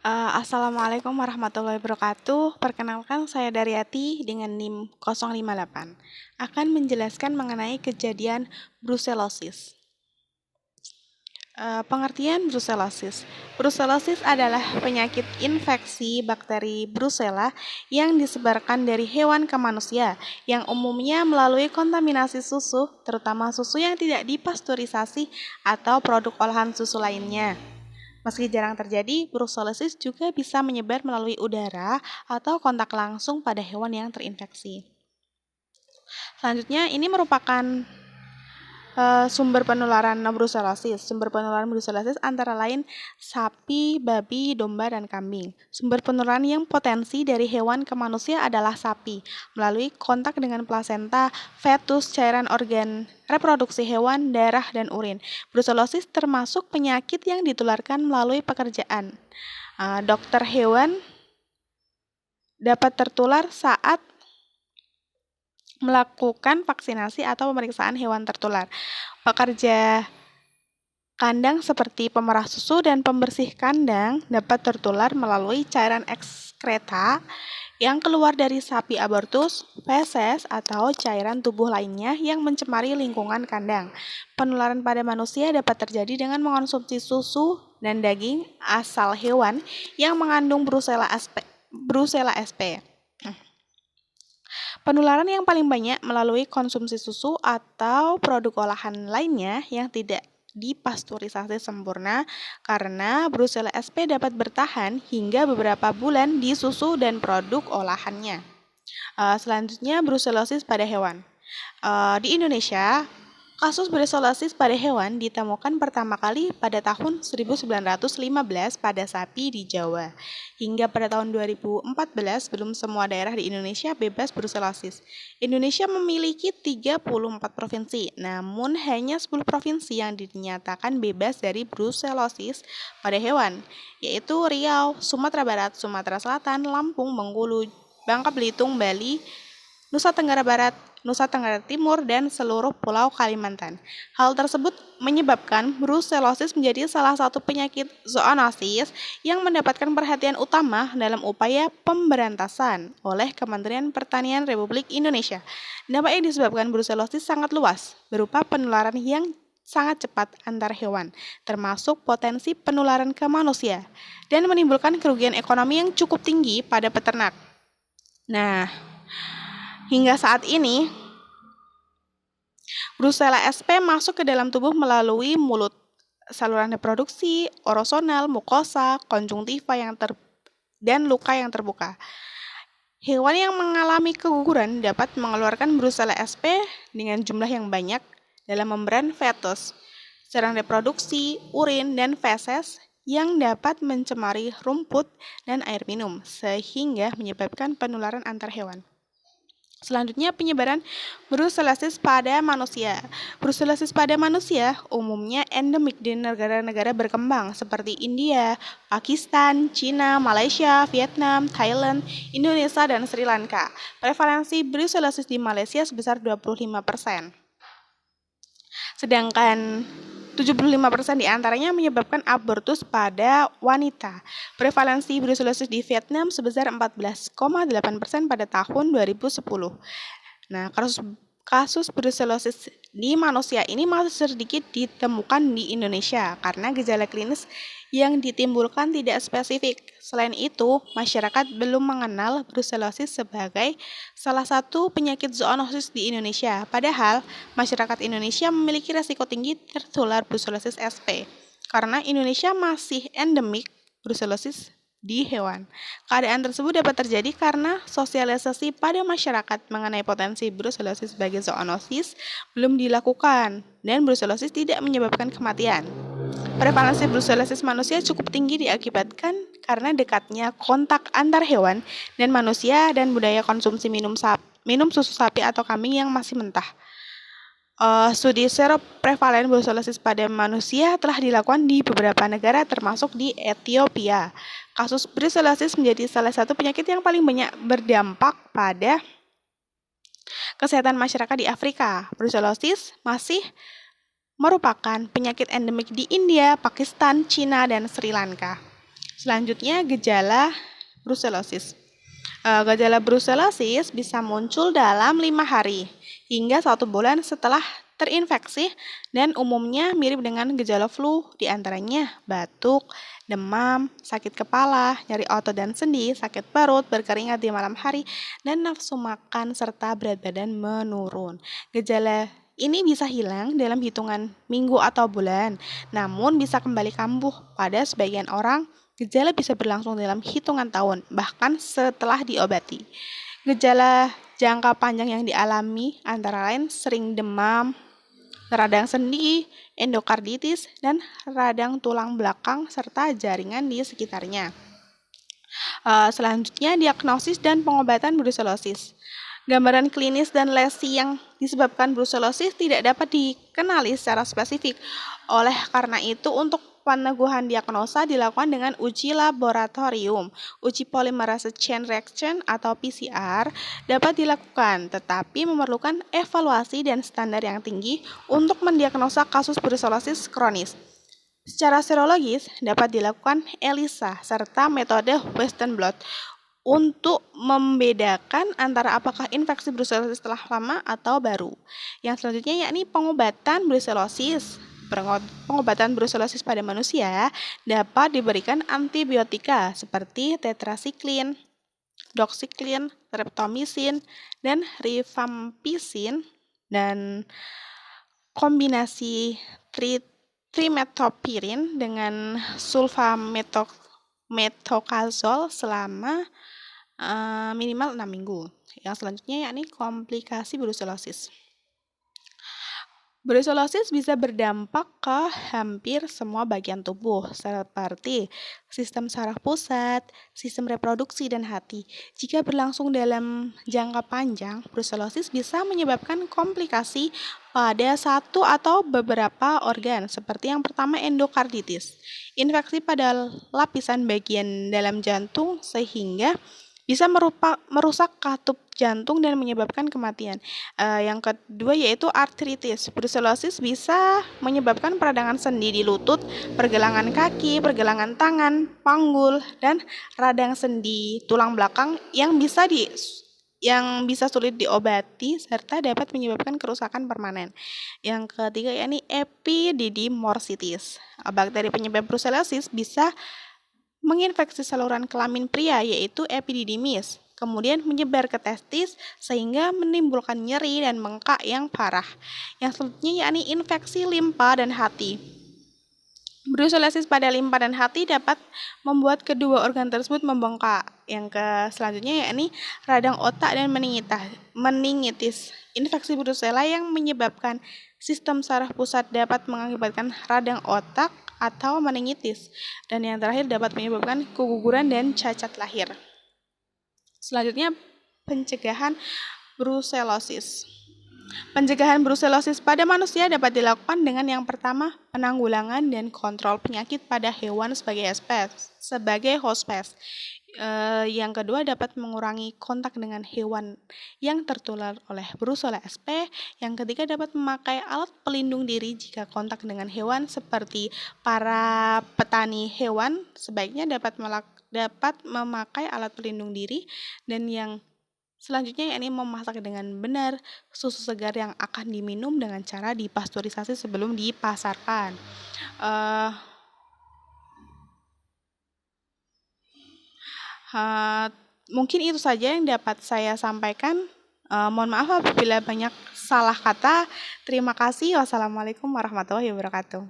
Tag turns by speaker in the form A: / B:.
A: Assalamualaikum warahmatullahi wabarakatuh. Perkenalkan saya Daryati dengan NIM 058. Akan menjelaskan mengenai kejadian brucellosis. Pengertian brucellosis. Brucellosis adalah penyakit infeksi bakteri Brucella yang disebarkan dari hewan ke manusia, yang umumnya melalui kontaminasi susu, terutama susu yang tidak dipasteurisasi atau produk olahan susu lainnya. Meski jarang terjadi, brucellosis juga bisa menyebar melalui udara atau kontak langsung pada hewan yang terinfeksi. Selanjutnya, ini merupakan sumber penularan brucellosis. Sumber penularan brucellosis antara lain sapi, babi, domba, dan kambing. Sumber penularan yang potensi dari hewan ke manusia adalah sapi, melalui kontak dengan plasenta, fetus, cairan organ reproduksi hewan, darah, dan urin. Brucellosis termasuk penyakit yang ditularkan melalui pekerjaan. Dokter hewan dapat tertular saat melakukan vaksinasi atau pemeriksaan hewan tertular. Pekerja kandang seperti pemerah susu dan pembersih kandang dapat tertular melalui cairan ekskreta yang keluar dari sapi abortus, feses, atau cairan tubuh lainnya yang mencemari lingkungan kandang. Penularan pada manusia dapat terjadi dengan mengonsumsi susu dan daging asal hewan yang mengandung Brucella sp. Penularan yang paling banyak melalui konsumsi susu atau produk olahan lainnya yang tidak dipasteurisasi sempurna karena Brucella sp dapat bertahan hingga beberapa bulan di susu dan produk olahannya. Selanjutnya, brucellosis pada hewan. Di Indonesia, kasus brucellosis pada hewan ditemukan pertama kali pada tahun 1915 pada sapi di Jawa. Hingga pada tahun 2014, belum semua daerah di Indonesia bebas brucellosis. Indonesia memiliki 34 provinsi, namun hanya 10 provinsi yang dinyatakan bebas dari brucellosis pada hewan, yaitu Riau, Sumatera Barat, Sumatera Selatan, Lampung, Bengkulu, Bangka Belitung, Bali, Nusa Tenggara Barat, Nusa Tenggara Timur, dan seluruh pulau Kalimantan. Hal tersebut menyebabkan brucellosis menjadi salah satu penyakit zoonosis yang mendapatkan perhatian utama dalam upaya pemberantasan oleh Kementerian Pertanian Republik Indonesia. Dampak yang disebabkan brucellosis sangat luas, berupa penularan yang sangat cepat antar hewan, termasuk potensi penularan ke manusia, dan menimbulkan kerugian ekonomi yang cukup tinggi pada peternak. Nah, hingga saat ini, Brucella sp masuk ke dalam tubuh melalui mulut, saluran reproduksi, orosonal, mukosa, konjungtiva dan luka yang terbuka. Hewan yang mengalami keguguran dapat mengeluarkan Brucella sp dengan jumlah yang banyak dalam membran fetus, saluran reproduksi, urin, dan feses yang dapat mencemari rumput dan air minum, sehingga menyebabkan penularan antar hewan. Selanjutnya, penyebaran brucellosis pada manusia. Brucellosis pada manusia umumnya endemik di negara-negara berkembang seperti India, Pakistan, China, Malaysia, Vietnam, Thailand, Indonesia, dan Sri Lanka. Prevalensi brucellosis di Malaysia sebesar 25%. Sedangkan 75% diantaranya menyebabkan abortus pada wanita. Prevalensi brucellosis di Vietnam sebesar 14,8% pada tahun 2010. Nah, kasus brucellosis di manusia ini masih sedikit ditemukan di Indonesia karena gejala klinis yang ditimbulkan tidak spesifik. Selain itu, masyarakat belum mengenal brucellosis sebagai salah satu penyakit zoonosis di Indonesia. Padahal, masyarakat Indonesia memiliki risiko tinggi tertular brucellosis sp karena Indonesia masih endemik brucellosis di hewan. Keadaan tersebut dapat terjadi karena sosialisasi pada masyarakat mengenai potensi brucellosis sebagai zoonosis belum dilakukan dan brucellosis tidak menyebabkan kematian. Prevalensi brucellosis manusia cukup tinggi diakibatkan karena dekatnya kontak antar hewan dan manusia dan budaya konsumsi minum susu sapi atau kambing yang masih mentah. Studi seroprevalen brucellosis pada manusia telah dilakukan di beberapa negara termasuk di Ethiopia. Kasus brucellosis menjadi salah satu penyakit yang paling banyak berdampak pada kesehatan masyarakat di Afrika. Brucellosis masih merupakan penyakit endemik di India, Pakistan, China, dan Sri Lanka. Selanjutnya, gejala brusellosis. Gejala brusellosis bisa muncul dalam 5 hari hingga 1 bulan setelah terinfeksi dan umumnya mirip dengan gejala flu, diantaranya batuk, demam, sakit kepala, nyeri otot dan sendi, sakit perut, berkeringat di malam hari, dan nafsu makan serta berat badan menurun. Gejala ini bisa hilang dalam hitungan minggu atau bulan, namun bisa kembali kambuh pada sebagian orang. Gejala bisa berlangsung dalam hitungan tahun, bahkan setelah diobati. Gejala jangka panjang yang dialami antara lain sering demam, radang sendi, endokarditis, dan radang tulang belakang serta jaringan di sekitarnya. Selanjutnya, diagnosis dan pengobatan brusellosis. Gambaran klinis dan lesi yang disebabkan brusellosis tidak dapat dikenali secara spesifik. Oleh karena itu, untuk peneguhan diagnosa dilakukan dengan uji laboratorium. Uji polymerase chain reaction atau PCR dapat dilakukan, tetapi memerlukan evaluasi dan standar yang tinggi untuk mendiagnosa kasus brusellosis kronis. Secara serologis dapat dilakukan ELISA serta metode Western blot untuk membedakan antara apakah infeksi brusellosis telah lama atau baru. Yang selanjutnya yakni pengobatan brusellosis. Pengobatan brusellosis pada manusia dapat diberikan antibiotika seperti tetrasiklin, doxycycline, streptomycin, dan rifampicin, dan kombinasi trimethoprim dengan sulfamethoxazole selama minimal 6 minggu. Yang selanjutnya yakni komplikasi brusellosis. Brusellosis bisa berdampak ke hampir semua bagian tubuh, seperti sistem saraf pusat, sistem reproduksi, dan hati. Jika berlangsung dalam jangka panjang, brusellosis bisa menyebabkan komplikasi pada satu atau beberapa organ, seperti yang pertama endokarditis, infeksi pada lapisan bagian dalam jantung sehingga bisa merusak katup jantung dan menyebabkan kematian. Yang kedua yaitu artritis. Brusellosis bisa menyebabkan peradangan sendi di lutut, pergelangan kaki, pergelangan tangan, panggul, dan radang sendi tulang belakang yang bisa sulit diobati serta dapat menyebabkan kerusakan permanen. Yang ketiga yakni epididymorphitis. Bakteri penyebab brusellosis bisa menginfeksi saluran kelamin pria yaitu epididymis, kemudian menyebar ke testis sehingga menimbulkan nyeri dan bengkak yang parah. Yang selanjutnya yakni infeksi limpa dan hati. Brusellosis pada limpa dan hati dapat membuat kedua organ tersebut membengkak. Yang selanjutnya yakni radang otak dan meningitis. Infeksi brusela yang menyebabkan sistem saraf pusat dapat mengakibatkan radang otak atau meningitis. Dan yang terakhir dapat menyebabkan keguguran dan cacat lahir. Selanjutnya, pencegahan brusellosis. Pencegahan brusellosis pada manusia dapat dilakukan dengan yang pertama, penanggulangan dan kontrol penyakit pada hewan sebagai host pest. Yang kedua dapat mengurangi kontak dengan hewan yang tertular oleh Brucella sp. Yang ketiga dapat memakai alat pelindung diri jika kontak dengan hewan seperti para petani hewan sebaiknya dapat memakai alat pelindung diri. Dan yang selanjutnya yakni memasak dengan benar susu segar yang akan diminum dengan cara dipasteurisasi sebelum dipasarkan. Mungkin itu saja yang dapat saya sampaikan. Mohon maaf apabila banyak salah kata. Terima kasih. Wassalamualaikum warahmatullahi wabarakatuh.